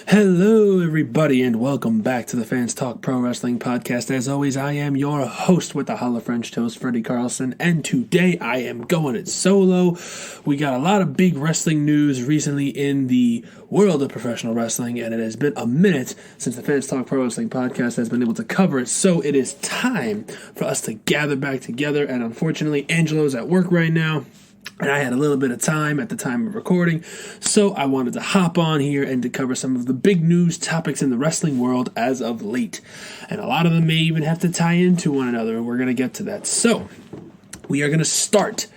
Hello, everybody, and welcome back to the Fans Talk Pro Wrestling Podcast. As always, I am your host with the Holla French Toast, Freddy Carlson, and today I am going it solo. We got a lot of big wrestling news recently in the world of professional wrestling, and it has been a minute since the Fans Talk Pro Wrestling Podcast has been able to cover it, so it is time for us to gather back together, and unfortunately, Angelo's at work right now. And I had a little bit of time at the time of recording, so I wanted to hop on here and to cover some of the big news topics in the wrestling world as of late. And a lot of them may even have to tie into one another, and we're going to get to that. So, we are going to start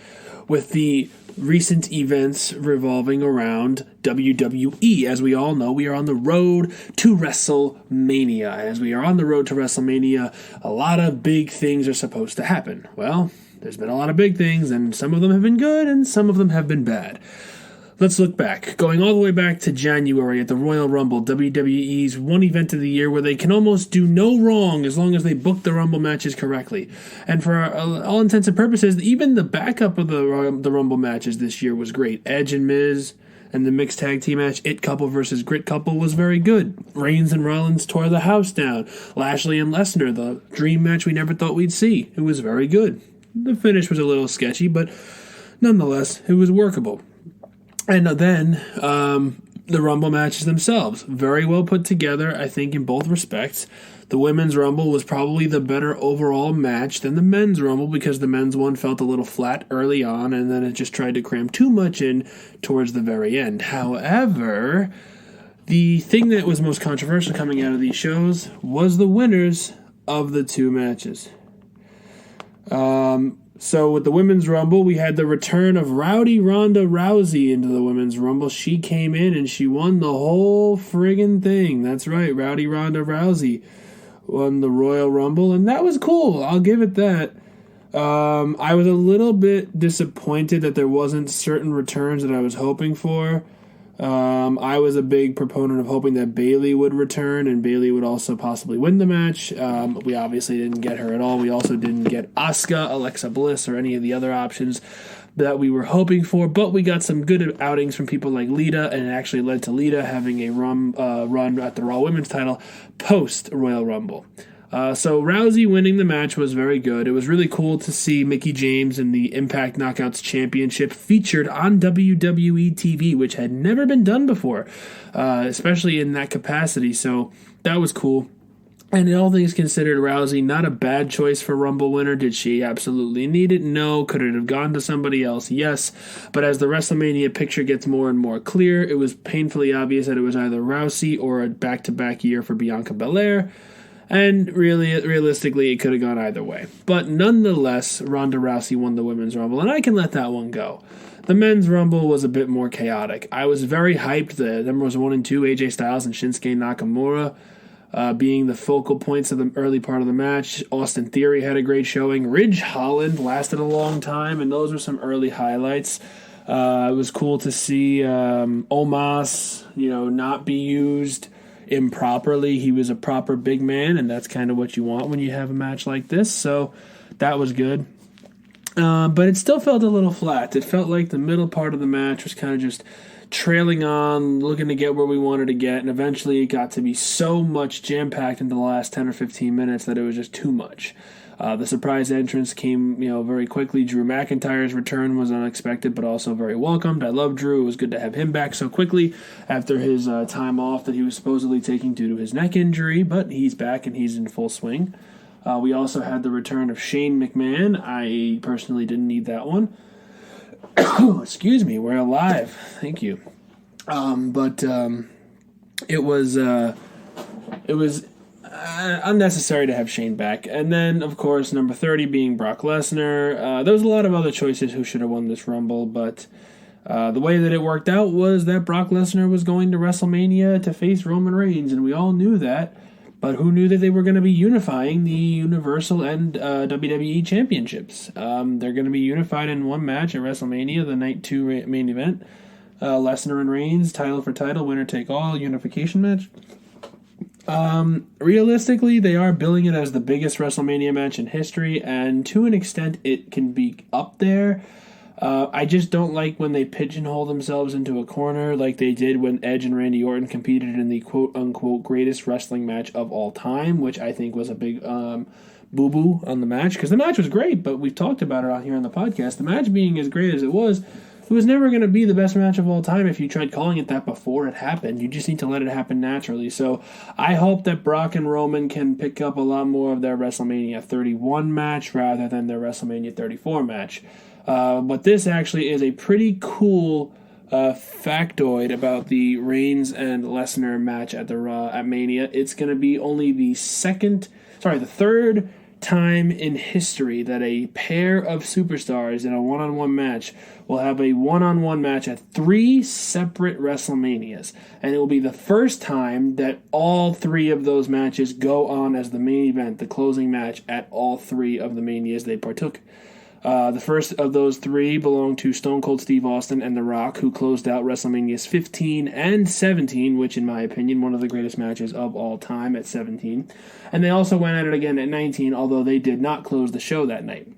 with the recent events revolving around WWE. As we all know, we are on the road to WrestleMania. As we are on the road to WrestleMania, a lot of big things are supposed to happen. Well, there's been a lot of big things, and some of them have been good, and some of them have been bad. Let's look back. Going all the way back to January at the Royal Rumble, WWE's one event of the year where they can almost do no wrong as long as they book the Rumble matches correctly. And for all intents and purposes, even the backup of the Rumble matches this year was great. Edge and Miz and the mixed tag team match, It Couple versus Grit Couple, was very good. Reigns and Rollins tore the house down. Lashley and Lesnar, the dream match we never thought we'd see. It was very good. The finish was a little sketchy, but nonetheless, it was workable. And then the Rumble matches themselves, very well put together, I think, in both respects. The Women's Rumble was probably the better overall match than the Men's Rumble because the Men's one felt a little flat early on, and then it just tried to cram too much in towards the very end. However, the thing that was most controversial coming out of these shows was the winners of the two matches. So with the Women's Rumble, we had the return of Rowdy Ronda Rousey into the Women's Rumble. She came in and she won the whole friggin' thing. That's right, Rowdy Ronda Rousey won the Royal Rumble, and that was cool. I'll give it that. I was a little bit disappointed that there wasn't certain returns that I was hoping for. I was a big proponent of hoping that Bayley would return and Bayley would also possibly win the match. We obviously didn't get her at all. We also didn't get Asuka, Alexa Bliss, or any of the other options that we were hoping for, but we got some good outings from people like Lita, and it actually led to Lita having a run at the Raw Women's title post-Royal Rumble. So Rousey winning the match was very good. It was really cool to see Mickie James in the Impact Knockouts Championship featured on WWE TV, which had never been done before, especially in that capacity. So that was cool. And in all things considered, Rousey, not a bad choice for Rumble winner. Did she absolutely need it? No. Could it have gone to somebody else? Yes. But as the WrestleMania picture gets more and more clear, it was painfully obvious that it was either Rousey or a back-to-back year for Bianca Belair. And realistically, it could have gone either way. But nonetheless, Ronda Rousey won the Women's Rumble, and I can let that one go. The Men's Rumble was a bit more chaotic. I was very hyped. The numbers 1 and 2, AJ Styles and Shinsuke Nakamura, being the focal points of the early part of the match. Austin Theory had a great showing. Ridge Holland lasted a long time, and those were some early highlights. It was cool to see Omos, not be used improperly. He was a proper big man, and that's kind of what you want when you have a match like this, so that was good. But it still felt a little flat. It felt like the middle part of the match was kind of just trailing on, looking to get where we wanted to get, and eventually it got to be so much jam-packed into the last 10 or 15 minutes that it was just too much. The surprise entrance came, very quickly. Drew McIntyre's return was unexpected, but also very welcomed. I love Drew. It was good to have him back so quickly after his time off that he was supposedly taking due to his neck injury, but he's back and he's in full swing. We also had the return of Shane McMahon. I personally didn't need that one. Excuse me, we're alive. Thank you. It was unnecessary to have Shane back. And then, of course, number 30 being Brock Lesnar. There was a lot of other choices who should have won this Rumble, but the way that it worked out was that Brock Lesnar was going to WrestleMania to face Roman Reigns, and we all knew that. But who knew that they were going to be unifying the Universal and WWE Championships? They're going to be unified in one match at WrestleMania, the Night 2 main event. Lesnar and Reigns, title for title, winner take all, unification match. Realistically, they are billing it as the biggest WrestleMania match in history, and to an extent, it can be up there. I just don't like when they pigeonhole themselves into a corner like they did when Edge and Randy Orton competed in the quote-unquote greatest wrestling match of all time, which I think was a big boo-boo on the match, because the match was great, but we've talked about it on here on the podcast. The match being as great as it was never going to be the best match of all time if you tried calling it that before it happened. You just need to let it happen naturally. So I hope that Brock and Roman can pick up a lot more of their WrestleMania 31 match rather than their WrestleMania 34 match. But this actually is a pretty cool factoid about the Reigns and Lesnar match at Mania. It's going to be only the third time in history that a pair of superstars in a one-on-one match will have a one-on-one match at 3 separate WrestleManias. And it will be the first time that all 3 of those matches go on as the main event, the closing match at all 3 of the Manias they partook. The first of those 3 belonged to Stone Cold Steve Austin and The Rock, who closed out WrestleManias 15 and 17, which in my opinion, one of the greatest matches of all time at 17. And they also went at it again at 19, although they did not close the show that night.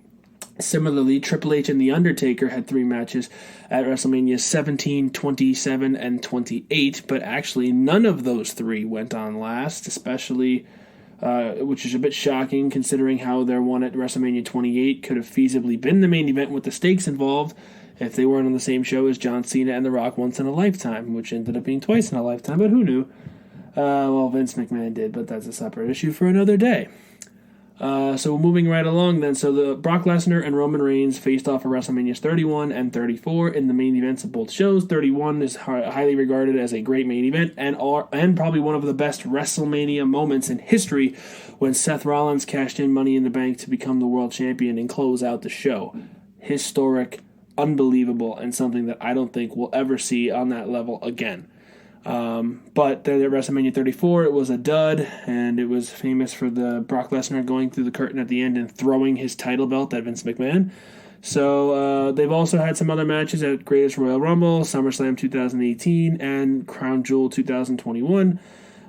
Similarly, Triple H and The Undertaker had 3 matches at WrestleMania 17, 27, and 28, but actually none of those 3 went on last, especially... which is a bit shocking considering how their one at WrestleMania 28 could have feasibly been the main event with the stakes involved if they weren't on the same show as John Cena and The Rock once in a lifetime, which ended up being twice in a lifetime, but who knew? Well, Vince McMahon did, but that's a separate issue for another day. So moving right along then, so the Brock Lesnar and Roman Reigns faced off at WrestleManias 31 and 34 in the main events of both shows. 31 is highly regarded as a great main event and probably one of the best WrestleMania moments in history when Seth Rollins cashed in Money in the Bank to become the world champion and close out the show. Historic, unbelievable, and something that I don't think we'll ever see on that level again. But then at WrestleMania 34, it was a dud, and it was famous for the Brock Lesnar going through the curtain at the end and throwing his title belt at Vince McMahon. So they've also had some other matches at Greatest Royal Rumble, SummerSlam 2018, and Crown Jewel 2021.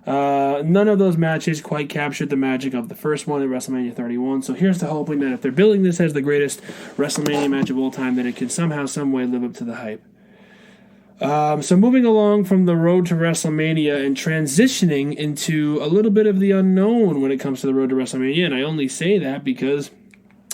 None of those matches quite captured the magic of the first one at WrestleMania 31, so here's to hoping that if they're billing this as the greatest WrestleMania match of all time, that it can somehow, some way live up to the hype. So moving along from the road to WrestleMania and transitioning into a little bit of the unknown when it comes to the road to WrestleMania, and I only say that because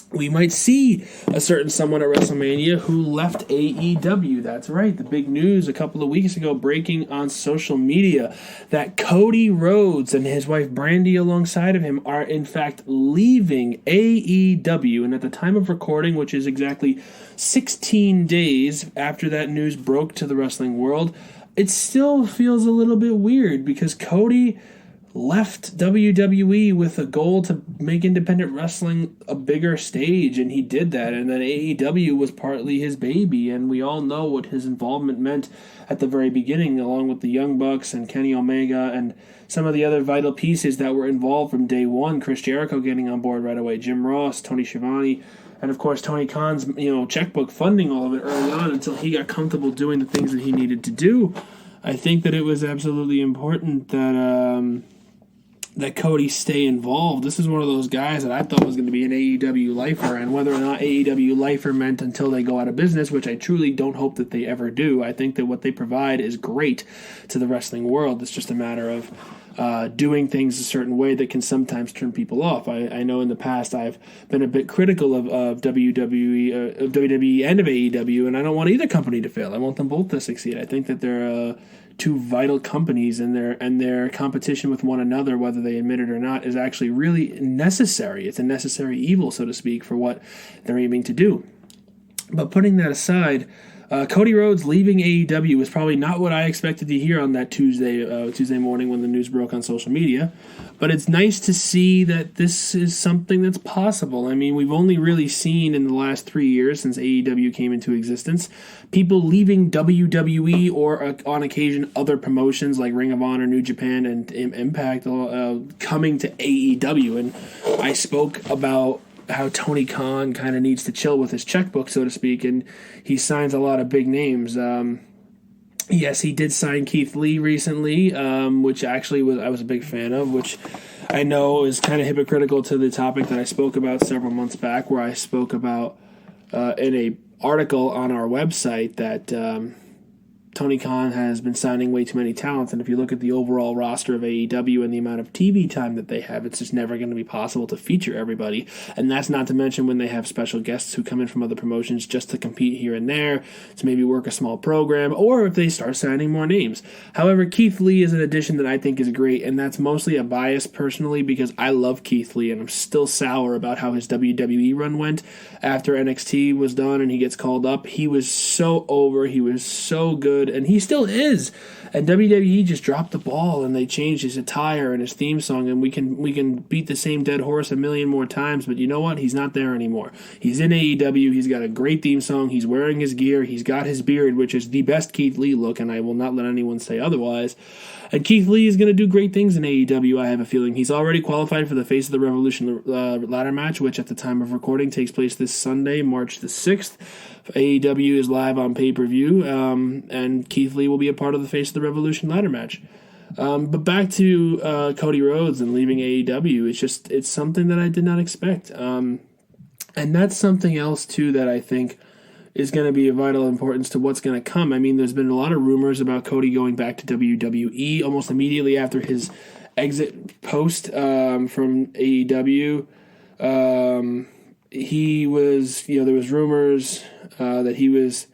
we might see a certain someone at WrestleMania who left AEW. That's right, the big news a couple of weeks ago breaking on social media that Cody Rhodes and his wife Brandi alongside of him are in fact leaving AEW. And at the time of recording, which is exactly 16 days after that news broke to the wrestling world, it still feels a little bit weird because Cody left WWE with a goal to make independent wrestling a bigger stage, and he did that, and then AEW was partly his baby, and we all know what his involvement meant at the very beginning, along with the Young Bucks and Kenny Omega and some of the other vital pieces that were involved from day one. Chris Jericho getting on board right away, Jim Ross, Tony Schiavone, and of course Tony Khan's checkbook funding all of it early on until he got comfortable doing the things that he needed to do. I think that it was absolutely important that Cody stay involved. This is one of those guys that I thought was going to be an AEW lifer, and whether or not AEW lifer meant until they go out of business, which I truly don't hope that they ever do. I think that what they provide is great to the wrestling world. It's just a matter of doing things a certain way that can sometimes turn people off. I know in the past I've been a bit critical of WWE and of AEW, and I don't want either company to fail. I want them both to succeed. I think that they're two vital companies, and their competition with one another, whether they admit it or not, is actually really necessary. It's a necessary evil, so to speak, for what they're aiming to do. But putting that aside, Cody Rhodes leaving AEW was probably not what I expected to hear on that Tuesday morning when the news broke on social media. But it's nice to see that this is something that's possible. I mean, we've only really seen in the last 3 years since AEW came into existence, people leaving WWE or on occasion other promotions like Ring of Honor, New Japan, and Impact coming to AEW. And I spoke about how Tony Khan kind of needs to chill with his checkbook, so to speak, and he signs a lot of big names. Yes, he did sign Keith Lee recently, which actually I was a big fan of, which I know is kind of hypocritical to the topic that I spoke about several months back, where I spoke about in article on our website that Tony Khan has been signing way too many talents, and if you look at the overall roster of AEW and the amount of TV time that they have, it's just never going to be possible to feature everybody, and that's not to mention when they have special guests who come in from other promotions just to compete here and there, to maybe work a small program, or if they start signing more names. However, Keith Lee is an addition that I think is great, and that's mostly a bias personally because I love Keith Lee, and I'm still sour about how his WWE run went after NXT was done and he gets called up. He was so over, he was so good, and he still is. And WWE just dropped the ball, and they changed his attire and his theme song, and we can beat the same dead horse a million more times, but you know what? He's not there anymore. He's in AEW, he's got a great theme song, he's wearing his gear, he's got his beard, which is the best Keith Lee look, and I will not let anyone say otherwise. And Keith Lee is going to do great things in AEW, I have a feeling. He's already qualified for the Face of the Revolution ladder match, which at the time of recording takes place this Sunday, March the 6th. AEW is live on pay-per-view, and Keith Lee will be a part of the Face of the Revolution ladder match. But back to Cody Rhodes and leaving AEW, it's something that I did not expect. And that's something else, too, that I think is going to be of vital importance to what's going to come. I mean, there's been a lot of rumors about Cody going back to WWE almost immediately after his exit post from AEW. He was, there was rumors that he was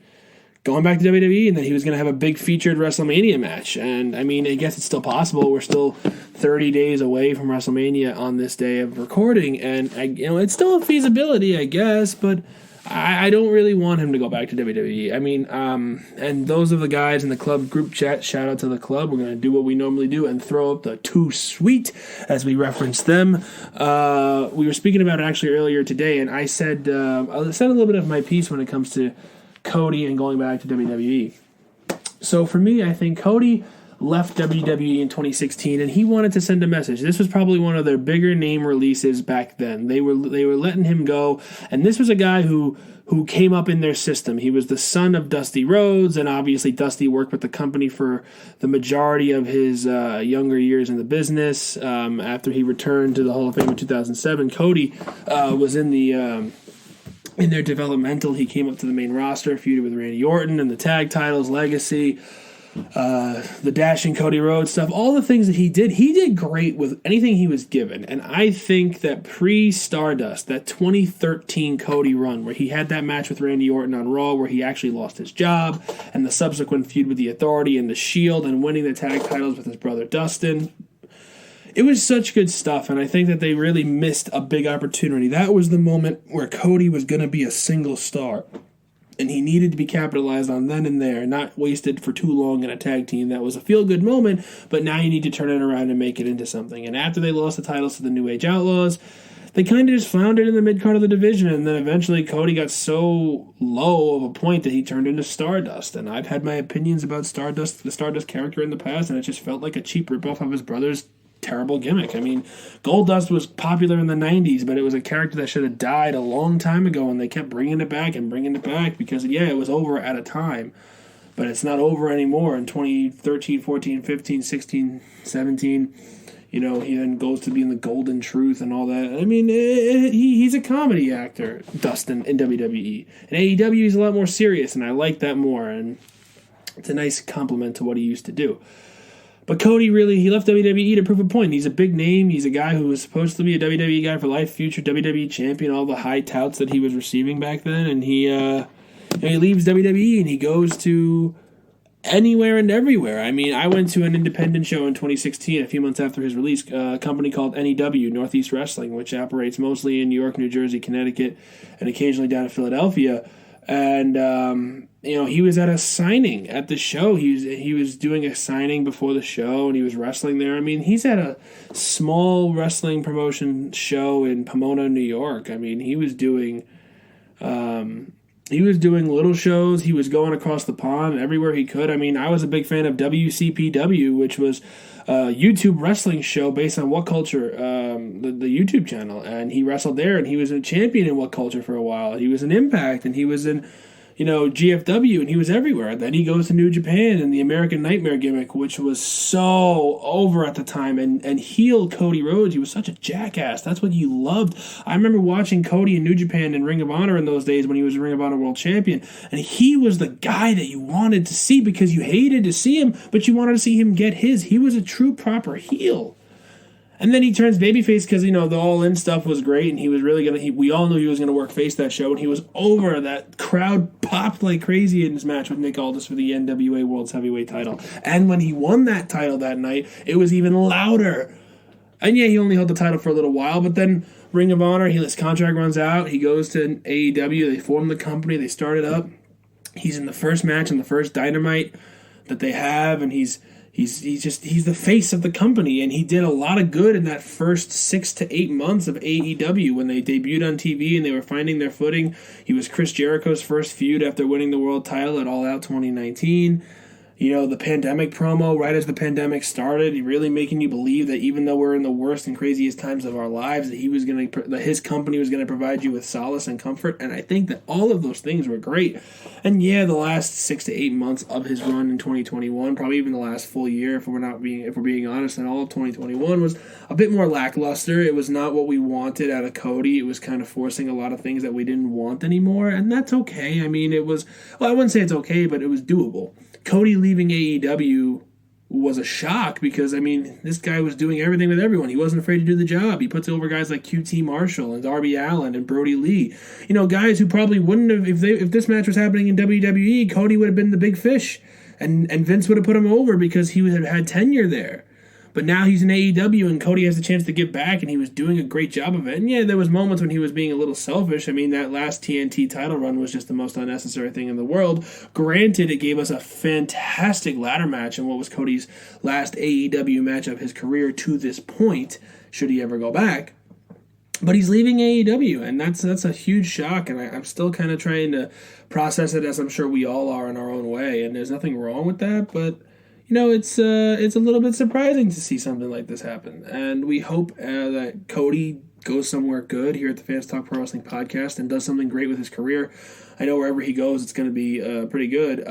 going back to WWE and that he was going to have a big featured WrestleMania match. And, I mean, I guess it's still possible. We're still 30 days away from WrestleMania on this day of recording. And, it's still a feasibility, I guess, but I don't really want him to go back to WWE. I mean, and those of the guys in the club group chat, shout out to the club. We're going to do what we normally do and throw up the Too Sweet as we reference them. We were speaking about it actually earlier today, and I said a little bit of my piece when it comes to Cody and going back to WWE. So for me, I think Cody left WWE in 2016, and he wanted to send a message. This was probably one of their bigger name releases back then. They were letting him go, and this was a guy who came up in their system. He was the son of Dusty Rhodes, and obviously Dusty worked with the company for the majority of his younger years in the business. After he returned to the Hall of Fame in 2007, Cody was in their developmental. He came up to the main roster, feuded with Randy Orton, and the tag titles, Legacy, the dashing Cody Rhodes stuff, all the things that he did great with anything he was given. And I think that pre-Stardust, that 2013 Cody run, where he had that match with Randy Orton on Raw, where he actually lost his job, and the subsequent feud with the Authority and the Shield, and winning the tag titles with his brother Dustin, it was such good stuff, and I think that they really missed a big opportunity. That was the moment where Cody was going to be a single star, and he needed to be capitalized on then and there, not wasted for too long in a tag team. That was a feel-good moment, but now you need to turn it around and make it into something. And after they lost the titles to the New Age Outlaws, they kind of just floundered in the mid-card of the division, and then eventually Cody got so low of a point that he turned into Stardust. And I've had my opinions about Stardust, the Stardust character in the past, and it just felt like a cheap ripoff of his brother's terrible gimmick. I mean, Goldust was popular in the 90s, but it was a character that should have died a long time ago, and they kept bringing it back because, it was over at a time. But it's not over anymore in 2013, 14, 15, 16, 17. He then goes to be in the Golden Truth and all that. I mean, he's a comedy actor, Dustin, in WWE. In AEW, he's a lot more serious, and I like that more, and it's a nice compliment to what he used to do. But Cody he left WWE to prove a point. He's a big name. He's a guy who was supposed to be a WWE guy for life, future WWE champion, all the high touts that he was receiving back then. And he leaves WWE and he goes to anywhere and everywhere. I mean, I went to an independent show in 2016, a few months after his release, a company called NEW, Northeast Wrestling, which operates mostly in New York, New Jersey, Connecticut, and occasionally down in Philadelphia. And he was at a signing at the show. He was doing a signing before the show, and he was wrestling there. I mean, he's at a small wrestling promotion show in Pomona, New York. I mean, he was doing little shows. He was going across the pond everywhere he could. I mean, I was a big fan of WCPW, which was a YouTube wrestling show based on What Culture, the YouTube channel. And he wrestled there, and he was a champion in What Culture for a while. He was in Impact, and he was in GFW, and he was everywhere. Then he goes to New Japan and the American Nightmare gimmick, which was so over at the time, and heel Cody Rhodes. He was such a jackass. That's what you loved. I remember watching Cody in New Japan and Ring of Honor in those days when he was Ring of Honor World Champion, and he was the guy that you wanted to see because you hated to see him, but you wanted to see him get his. He was a true proper heel. And then he turns babyface because, the All-In stuff was great, and he was really we all knew he was going to work face that show, and he was over. That crowd popped like crazy in his match with Nick Aldis for the NWA World's Heavyweight title. And when he won that title that night, it was even louder. And yeah, he only held the title for a little while, but then Ring of Honor, his contract runs out, he goes to AEW, they form the company, they start it up. He's in the first match in the first Dynamite that they have, and he's the face of the company, and he did a lot of good in that first 6 to 8 months of AEW when they debuted on TV and they were finding their footing. He was Chris Jericho's first feud after winning the world title at All Out 2019. The pandemic promo, right as the pandemic started, really making you believe that even though we're in the worst and craziest times of our lives, that his company was going to provide you with solace and comfort. And I think that all of those things were great. And yeah, the last 6 to 8 months of his run in 2021, probably even the last full year, if we're being honest, and all of 2021 was a bit more lackluster. It was not what we wanted out of Cody. It was kind of forcing a lot of things that we didn't want anymore, and that's okay. I mean, I wouldn't say it's okay, but it was doable. Cody leaving AEW was a shock because, this guy was doing everything with everyone. He wasn't afraid to do the job. He puts over guys like QT Marshall and Darby Allin and Brody Lee. Guys who probably wouldn't have, if this match was happening in WWE, Cody would have been the big fish. And Vince would have put him over because he would have had tenure there. But now he's in AEW, and Cody has the chance to get back, and he was doing a great job of it. And yeah, there was moments when he was being a little selfish. That last TNT title run was just the most unnecessary thing in the world. Granted, it gave us a fantastic ladder match in what was Cody's last AEW match of his career to this point, should he ever go back. But he's leaving AEW, and that's a huge shock, and I'm still kind of trying to process it, as I'm sure we all are in our own way, and there's nothing wrong with that, but it's a little bit surprising to see something like this happen. And we hope that Cody goes somewhere good here at the Fans Talk Pro Wrestling Podcast and does something great with his career. I know wherever he goes, it's going to be pretty good.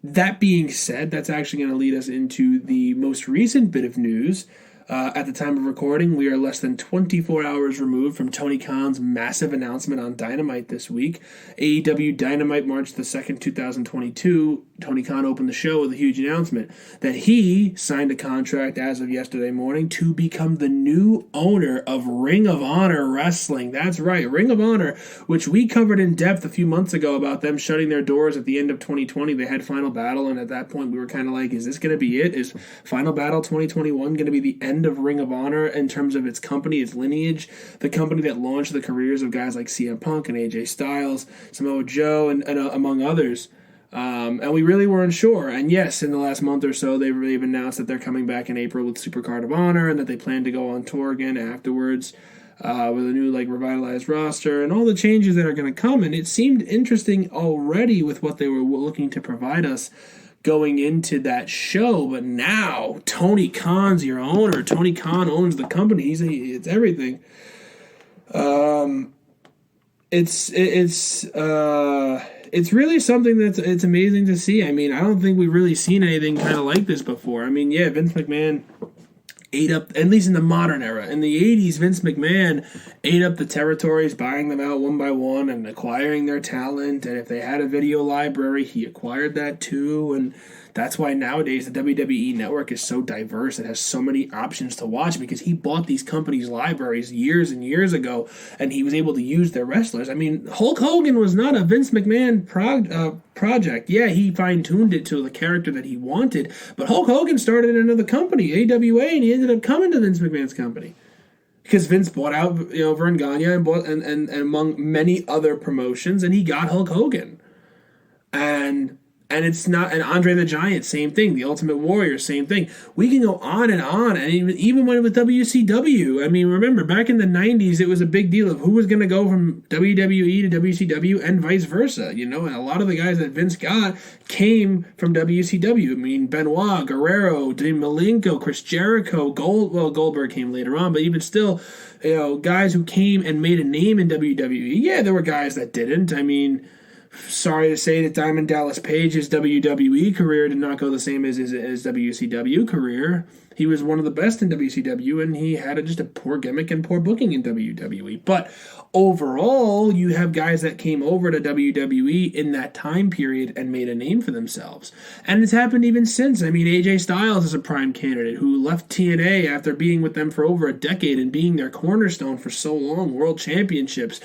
That being said, that's actually going to lead us into the most recent bit of news. At the time of recording, we are less than 24 hours removed from Tony Khan's massive announcement on Dynamite this week. AEW Dynamite March the 2nd, 2022. Tony Khan opened the show with a huge announcement that he signed a contract as of yesterday morning to become the new owner of Ring of Honor Wrestling. That's right, Ring of Honor, which we covered in depth a few months ago about them shutting their doors at the end of 2020. They had Final Battle, and at that point we were kind of like, is this going to be it? Is Final Battle 2021 going to be the end of Ring of Honor in terms of its company, its lineage, the company that launched the careers of guys like CM Punk and AJ Styles, Samoa Joe, and among others? And we really weren't sure. And yes, in the last month or so, they've announced that they're coming back in April with Supercard of Honor, and that they plan to go on tour again afterwards with a new, revitalized roster and all the changes that are going to come. And it seemed interesting already with what they were looking to provide us going into that show. But now, Tony Khan's your owner. Tony Khan owns the company. It's everything. It's really something it's amazing to see. I don't think we've really seen anything kind of like this before. Vince McMahon ate up, at least in the modern era. In the 80s, Vince McMahon ate up the territories, buying them out one by one and acquiring their talent. And if they had a video library, he acquired that too. And that's why nowadays the WWE Network is so diverse. It has so many options to watch because he bought these companies' libraries years and years ago, and he was able to use their wrestlers. Hulk Hogan was not a Vince McMahon project. Yeah, he fine-tuned it to the character that he wanted, but Hulk Hogan started another company, AWA, and he ended up coming to Vince McMahon's company because Vince bought out Verne Gagne and among many other promotions, and he got Hulk Hogan. And it's not, and Andre the Giant, same thing. The Ultimate Warrior, same thing. We can go on, and even when with WCW. Remember, back in the 90s, it was a big deal of who was going to go from WWE to WCW and vice versa, and a lot of the guys that Vince got came from WCW. Benoit, Guerrero, Dean Malenko, Chris Jericho, Goldberg came later on, but even still, guys who came and made a name in WWE. Yeah, there were guys that didn't. Sorry to say that Diamond Dallas Page's WWE career did not go the same as his WCW career. He was one of the best in WCW, and he had just a poor gimmick and poor booking in WWE. But overall, you have guys that came over to WWE in that time period and made a name for themselves. And it's happened even since. I mean, AJ Styles is a prime candidate who left TNA after being with them for over a decade and being their cornerstone for so long, world championships,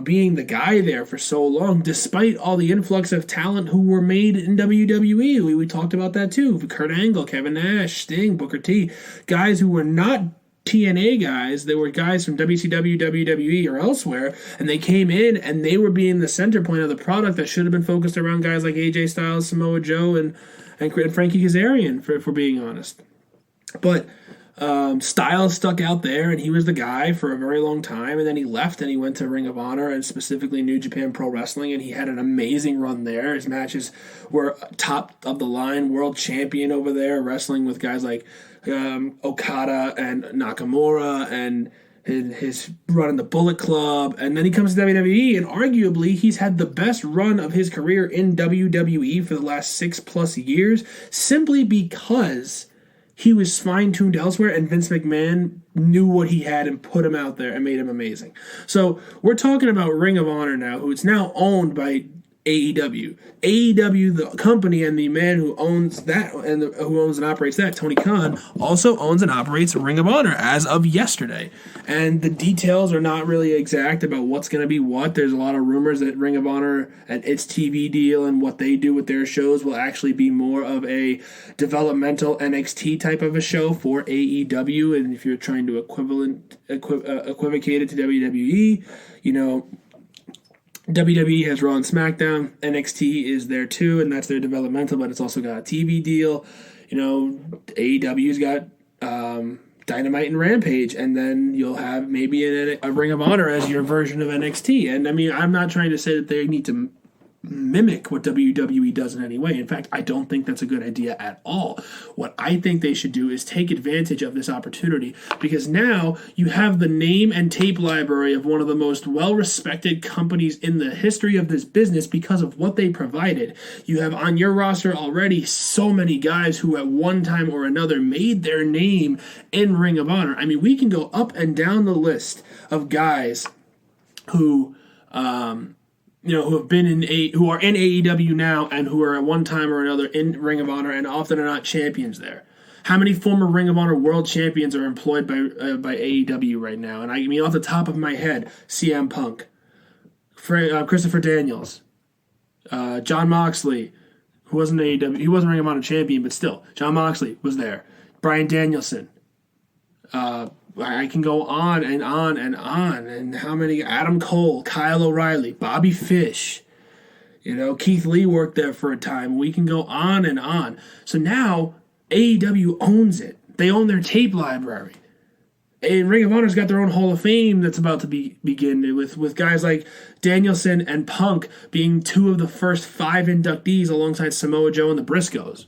being the guy there for so long, despite all the influx of talent who were made in WWE. We talked about that too. Kurt Angle, Kevin Nash, Sting, Booker T, guys who were not TNA guys. They were guys from WCW, WWE, or elsewhere, and they came in and they were being the center point of the product that should have been focused around guys like AJ Styles, Samoa Joe, and Frankie Kazarian, for being honest. But Styles stuck out there, and he was the guy for a very long time, and then he left and he went to Ring of Honor and specifically New Japan Pro Wrestling, and he had an amazing run there. His matches were top of the line, world champion over there, wrestling with guys like Okada and Nakamura, and his run in the Bullet Club, and then he comes to WWE, and arguably he's had the best run of his career in WWE for the last 6+ years, simply because he was fine-tuned elsewhere, and Vince McMahon knew what he had and put him out there and made him amazing. So we're talking about Ring of Honor now, who is now owned by AEW. AEW, the company, and the man who owns that and who owns and operates that, Tony Khan, also owns and operates Ring of Honor as of yesterday. And the details are not really exact about what's going to be what. There's a lot of rumors that Ring of Honor and its TV deal and what they do with their shows will actually be more of a developmental NXT type of a show for AEW. And if you're trying to equivocate it to WWE, WWE has Raw and SmackDown. NXT is there too, and that's their developmental, but it's also got a TV deal. AEW's got Dynamite and Rampage, and then you'll have maybe a Ring of Honor as your version of NXT. And I mean, I'm not trying to say that they need to mimic what WWE does in any way. In fact, I don't think that's a good idea at all. What I think they should do is take advantage of this opportunity, because now you have the name and tape library of one of the most well-respected companies in the history of this business because of what they provided. You have on your roster already so many guys who at one time or another made their name in Ring of Honor. I mean, we can go up and down the list of guys who who have been who are in AEW now and who are at one time or another in Ring of Honor and often are not champions there. How many former Ring of Honor world champions are employed by AEW right now? And I mean, off the top of my head, CM Punk, Christopher Daniels, Jon Moxley, who wasn't AEW, he wasn't Ring of Honor champion, but still, Jon Moxley was there. Bryan Danielson. I can go on and on and on. And how many? Adam Cole, Kyle O'Reilly, Bobby Fish. Keith Lee worked there for a time. We can go on and on. So now AEW owns it. They own their tape library. And Ring of Honor's got their own Hall of Fame that's about to begin with guys like Danielson and Punk being two of the first 5 inductees alongside Samoa Joe and the Briscoes.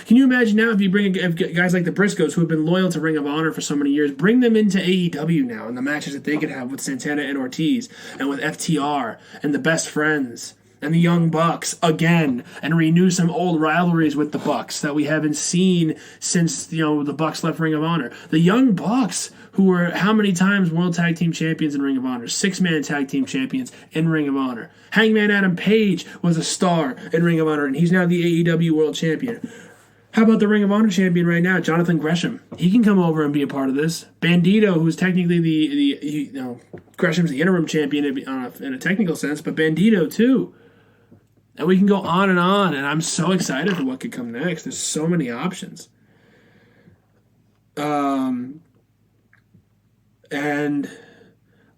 Can you imagine now if you bring guys like the Briscoes, who have been loyal to Ring of Honor for so many years, bring them into AEW now and the matches that they could have with Santana and Ortiz and with FTR and the Best Friends and the Young Bucks again, and renew some old rivalries with the Bucks that we haven't seen since the Bucks left Ring of Honor. The Young Bucks, who were how many times World Tag Team Champions in Ring of Honor, 6-man Tag Team Champions in Ring of Honor. Hangman Adam Page was a star in Ring of Honor, and he's now the AEW World Champion. How about the Ring of Honor champion right now, Jonathan Gresham? He can come over and be a part of this. Bandito, who's technically Gresham's the interim champion in a technical sense, but Bandito too. And we can go on, and I'm so excited for what could come next. There's so many options. And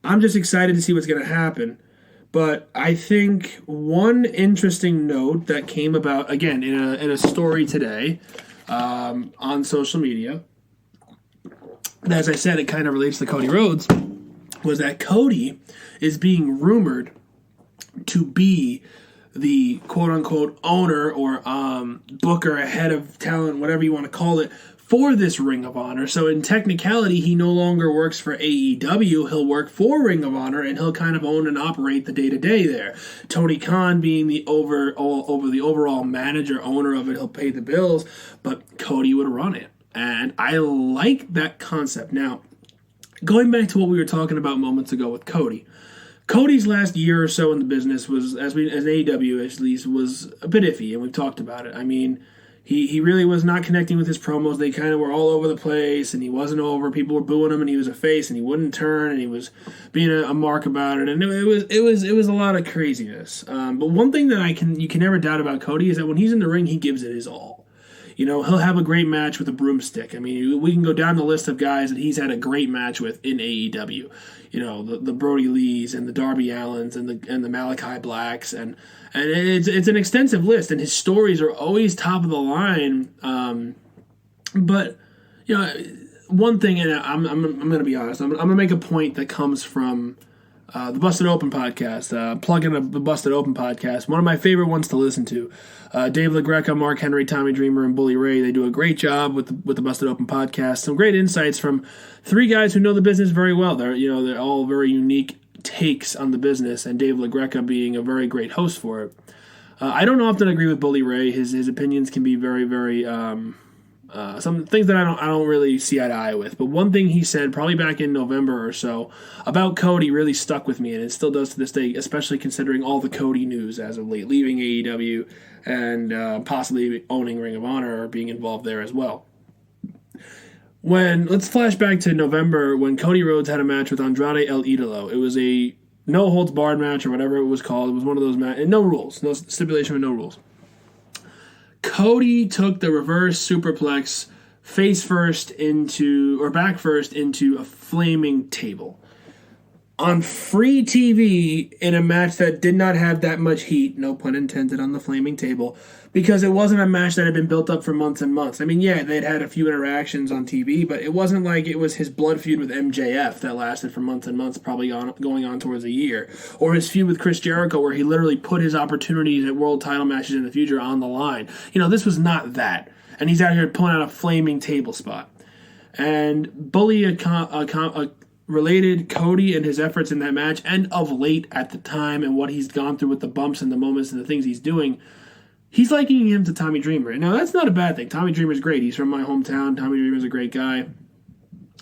I'm just excited to see what's going to happen. But I think one interesting note that came about, again, in a story today on social media, and as I said, it kind of relates to Cody Rhodes, was that Cody is being rumored to be the quote-unquote owner or booker, head of talent, whatever you want to call it, for this Ring of Honor. So in technicality, he no longer works for AEW. He'll work for Ring of Honor, and he'll kind of own and operate the day-to-day there. Tony Khan being the overall manager, owner of it, he'll pay the bills, but Cody would run it. And I like that concept. Now, going back to what we were talking about moments ago with Cody. Cody's last year or so in the business was, as AEW at least, was a bit iffy, and we've talked about it. I mean, he really was not connecting with his promos. They kind of were all over the place, and he wasn't over. People were booing him, and he was a face, and he wouldn't turn, and he was being a mark about it, and it was a lot of craziness. But one thing that you can never doubt about Cody is that when he's in the ring, he gives it his all. You know, he'll have a great match with a broomstick. I mean, we can go down the list of guys that he's had a great match with in AEW. You know, the Brody Lees and the Darby Allins and the Malachi Blacks, and it's an extensive list, and his stories are always top of the line. But you know, one thing, and I'm going to be honest, I'm going to make a point that comes from the Busted Open podcast. Plug in the Busted Open podcast, one of my favorite ones to listen to. Dave LaGreca, Mark Henry, Tommy Dreamer, and Bully Ray, they do a great job with the Busted Open podcast. Some great insights from three guys who know the business very well. They're all very unique takes on the business, and Dave LaGreca being a very great host for it. I don't often agree with Bully Ray. His opinions can be very, very some things that I don't really see eye to eye with. But one thing he said probably back in November or so about Cody really stuck with me, and it still does to this day, especially considering all the Cody news as of late, leaving AEW and possibly owning Ring of Honor or being involved there as well. Let's flash back to November when Cody Rhodes had a match with Andrade El Idolo. It was a no-holds-barred match or whatever it was called. It was one of those matches, no rules, no stipulation with no rules. Cody took the reverse superplex back first into a flaming table. On free TV in a match that did not have that much heat, no pun intended on the flaming table, because it wasn't a match that had been built up for months and months. I mean, yeah, they'd had a few interactions on TV, but it wasn't like it was his blood feud with MJF that lasted for months and months, probably going on towards a year, or his feud with Chris Jericho where he literally put his opportunities at world title matches in the future on the line. You know, this was not that. And he's out here pulling out a flaming table spot. And Bully related Cody and his efforts in that match, and of late at the time, and what he's gone through with the bumps and the moments and the things he's doing. He's likening him to Tommy Dreamer. Now, that's not a bad thing. Tommy Dreamer's great. He's from my hometown. Tommy Dreamer's a great guy,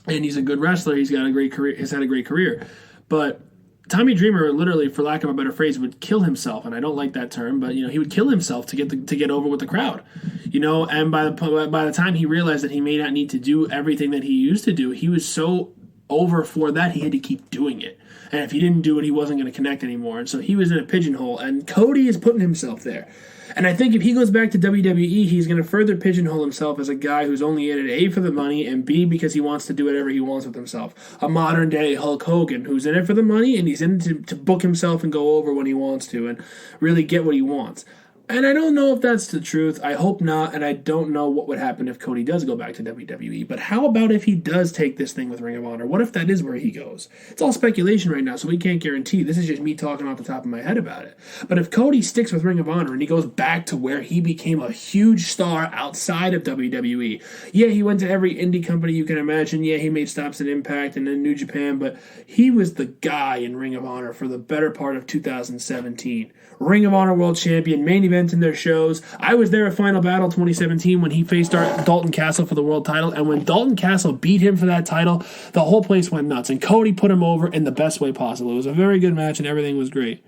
and he's a good wrestler. He's got a great career. He's had a great career. But Tommy Dreamer, literally, for lack of a better phrase, would kill himself, and I don't like that term, but he would kill himself to get over with the crowd. And by the time he realized that he may not need to do everything that he used to do, he was so over for that he had to keep doing it. And if he didn't do it, he wasn't going to connect anymore. And so he was in a pigeonhole, and Cody is putting himself there. And I think if he goes back to WWE, he's going to further pigeonhole himself as a guy who's only in it, A, for the money, and B, because he wants to do whatever he wants with himself. A modern-day Hulk Hogan who's in it for the money, and he's in it to book himself and go over when he wants to and really get what he wants. And I don't know if that's the truth. I hope not, and I don't know what would happen if Cody does go back to WWE. But how about if he does take this thing with Ring of Honor? What if that is where he goes? It's all speculation right now, so we can't guarantee. This is just me talking off the top of my head about it. But if Cody sticks with Ring of Honor and he goes back to where he became a huge star outside of WWE, yeah, he went to every indie company you can imagine. Yeah, he made stops at Impact and then New Japan, but he was the guy in Ring of Honor for the better part of 2017. Ring of Honor World Champion, main event in their shows. I was there at Final Battle 2017 when he faced Dalton Castle for the world title, and when Dalton Castle beat him for that title, the whole place went nuts, and Cody put him over in the best way possible. It was a very good match, and everything was great.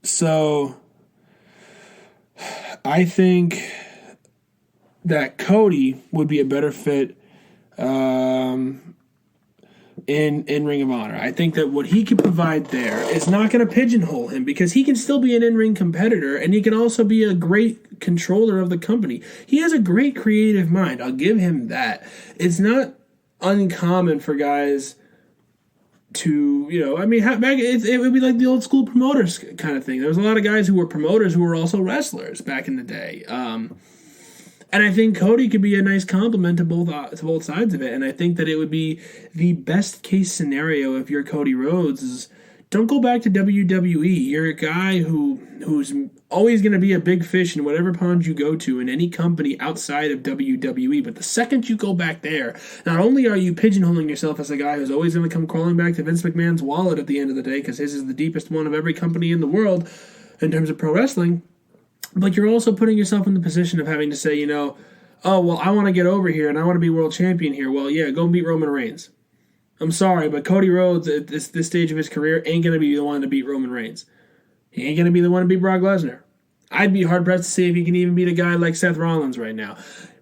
So I think that Cody would be a better fit in Ring of Honor. I think that what he can provide there is not going to pigeonhole him, because he can still be an in-ring competitor, and he can also be a great controller of the company. He has a great creative mind. I'll give him that. It's not uncommon for guys to, it would be like the old school promoters kind of thing. There was a lot of guys who were promoters who were also wrestlers back in the day. And I think Cody could be a nice compliment to both sides of it. And I think that it would be the best case scenario if you're Cody Rhodes is Don't go back to WWE. You're a guy who's always going to be a big fish in whatever pond you go to in any company outside of WWE. But the second you go back there, not only are you pigeonholing yourself as a guy who's always going to come crawling back to Vince McMahon's wallet at the end of the day, because his is the deepest one of every company in the world in terms of pro wrestling, but you're also putting yourself in the position of having to say, oh, well, I want to get over here and I want to be world champion here. Well, yeah, go and beat Roman Reigns. I'm sorry, but Cody Rhodes at this stage of his career ain't going to be the one to beat Roman Reigns. He ain't going to be the one to beat Brock Lesnar. I'd be hard-pressed to see if he can even beat a guy like Seth Rollins right now.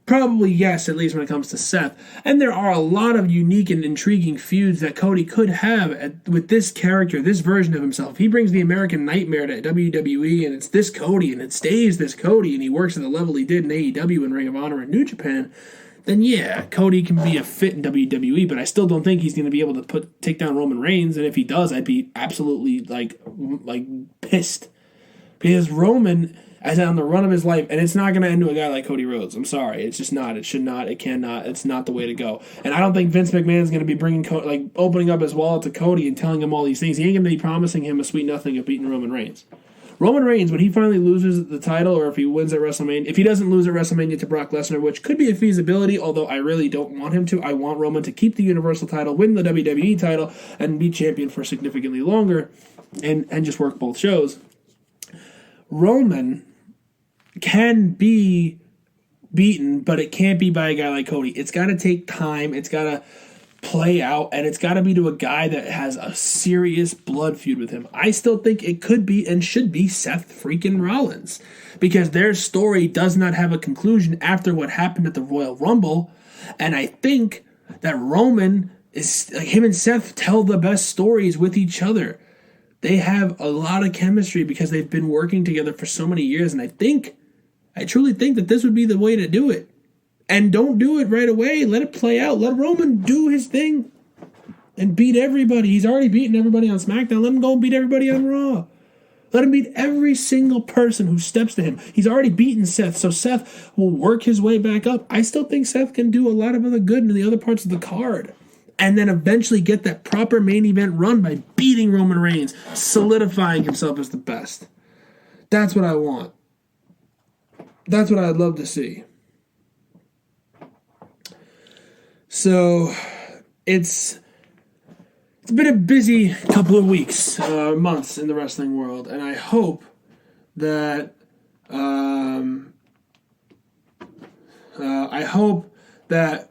Probably yes, at least when it comes to Seth. And there are a lot of unique and intriguing feuds that Cody could have with this character, this version of himself. If he brings the American Nightmare to WWE and it's this Cody and it stays this Cody and he works at the level he did in AEW and Ring of Honor and New Japan, then yeah, Cody can be a fit in WWE, but I still don't think he's going to be able to take down Roman Reigns, and if he does, I'd be absolutely like pissed. Because Roman is on the run of his life, and it's not going to end to a guy like Cody Rhodes. I'm sorry, it's just not. It should not. It cannot. It's not the way to go. And I don't think Vince McMahon is going to be opening up his wallet to Cody and telling him all these things. He ain't going to be promising him a sweet nothing of beating Roman Reigns. Roman Reigns, when he finally loses the title, or if he wins at WrestleMania, if he doesn't lose at WrestleMania to Brock Lesnar, which could be a feasibility, although I really don't want him to. I want Roman to keep the Universal title, win the WWE title, and be champion for significantly longer, and just work both shows. Roman can be beaten, but it can't be by a guy like Cody. It's got to take time. It's got to play out, and it's got to be to a guy that has a serious blood feud with him. I still think it could be and should be Seth freaking Rollins, because their story does not have a conclusion after what happened at the Royal Rumble, and I think that Roman is like him and Seth tell the best stories with each other. They have a lot of chemistry because they've been working together for so many years, and I truly think that this would be the way to do it. And don't do it right away. Let it play out. Let Roman do his thing and beat everybody. He's already beaten everybody on SmackDown. Let him go and beat everybody on Raw. Let him beat every single person who steps to him. He's already beaten Seth, so Seth will work his way back up. I still think Seth can do a lot of other good in the other parts of the card. And then eventually get that proper main event run by beating Roman Reigns, solidifying himself as the best. That's what I want. That's what I'd love to see. So, it's been a busy couple of weeks, months in the wrestling world, and I hope that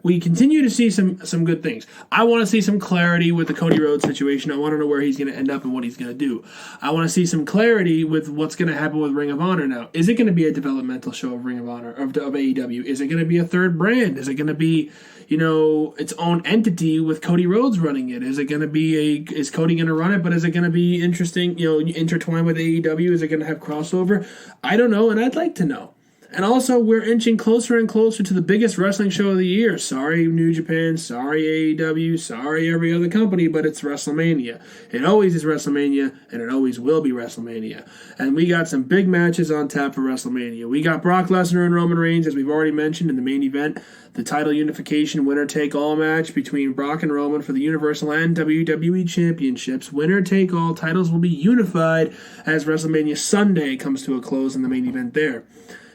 we continue to see some good things. I want to see some clarity with the Cody Rhodes situation. I want to know where he's going to end up and what he's going to do. I want to see some clarity with what's going to happen with Ring of Honor now. Is it going to be a developmental show of Ring of Honor, of AEW? Is it going to be a third brand? Is it going to be, its own entity with Cody Rhodes running it? Is it going to be is Cody going to run it, but is it going to be interesting, intertwined with AEW? Is it going to have crossover? I don't know, and I'd like to know. And also, we're inching closer and closer to the biggest wrestling show of the year. Sorry, New Japan. Sorry, AEW. Sorry, every other company, but it's WrestleMania. It always is WrestleMania, and it always will be WrestleMania. And we got some big matches on tap for WrestleMania. We got Brock Lesnar and Roman Reigns, as we've already mentioned in the main event. The title unification winner-take-all match between Brock and Roman for the Universal and WWE Championships. Winner-take-all titles will be unified as WrestleMania Sunday comes to a close in the main event there.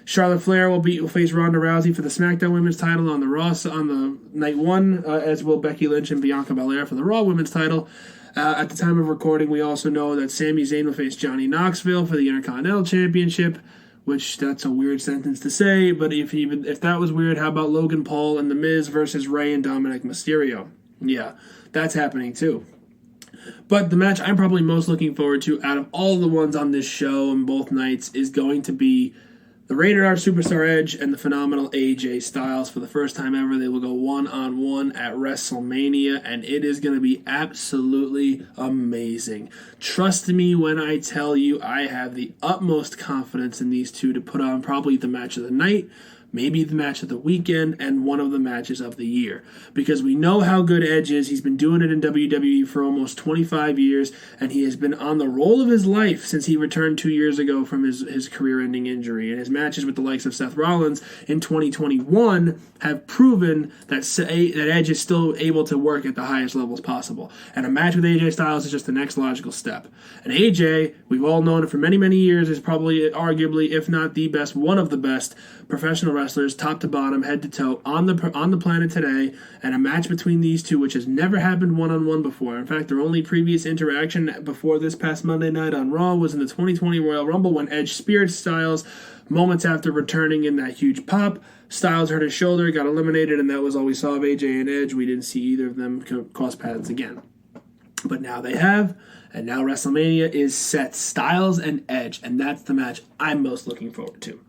Charlotte Flair will face Ronda Rousey for the SmackDown Women's title on the night one, as will Becky Lynch and Bianca Belair for the Raw Women's title. At the time of recording, we also know that Sami Zayn will face Johnny Knoxville for the Intercontinental Championship, which that's a weird sentence to say, but if that was weird, how about Logan Paul and The Miz versus Rey and Dominic Mysterio? Yeah, that's happening too. But the match I'm probably most looking forward to out of all the ones on this show and both nights is going to be the Rated R Superstar Edge and the phenomenal AJ Styles. For the first time ever, they will go one-on-one at WrestleMania, and it is going to be absolutely amazing. Trust me when I tell you I have the utmost confidence in these two to put on probably the match of the night, maybe the match of the weekend, and one of the matches of the year. Because we know how good Edge is. He's been doing it in WWE for almost 25 years, and he has been on the roll of his life since he returned 2 years ago from his career-ending injury. And his matches with the likes of Seth Rollins in 2021 have proven that Edge is still able to work at the highest levels possible. And a match with AJ Styles is just the next logical step. And AJ, we've all known it for many, many years, is probably, arguably, if not the best, one of the best professional wrestlers, top to bottom, head to toe, on the planet today. And a match between these two, which has never happened one-on-one before. In fact, their only previous interaction before this past Monday night on Raw was in the 2020 Royal Rumble when Edge speared Styles moments after returning in that huge pop. Styles hurt his shoulder, got eliminated, and that was all we saw of AJ and Edge. We didn't see either of them cross paths again. But now they have, and now WrestleMania is set. Styles and Edge, and that's the match I'm most looking forward to.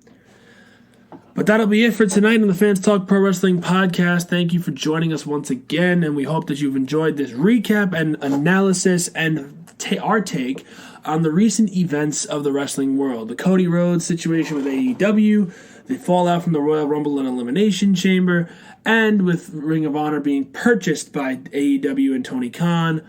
But that'll be it for tonight on the Fans Talk Pro Wrestling Podcast. Thank you for joining us once again, and we hope that you've enjoyed this recap and analysis and our take on the recent events of the wrestling world. The Cody Rhodes situation with AEW, the fallout from the Royal Rumble and Elimination Chamber, and with Ring of Honor being purchased by AEW and Tony Khan.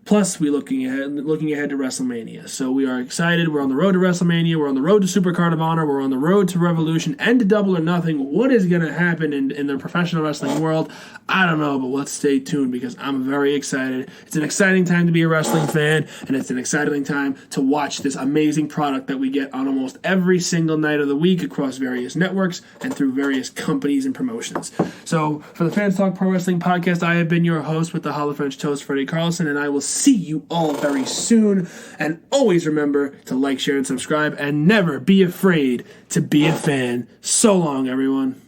Plus, we're looking ahead to WrestleMania. So we are excited. We're on the road to WrestleMania. We're on the road to Supercard of Honor. We're on the road to Revolution and to Double or Nothing. What is going to happen in the professional wrestling world? I don't know, but let's stay tuned because I'm very excited. It's an exciting time to be a wrestling fan, and it's an exciting time to watch this amazing product that we get on almost every single night of the week across various networks and through various companies and promotions. So for the Fans Talk Pro Wrestling Podcast, I have been your host with the Hollow French Toast, Freddy Carlson, and I will see you all very soon. And always remember to like, share, and subscribe, and never be afraid to be a fan. So long, everyone.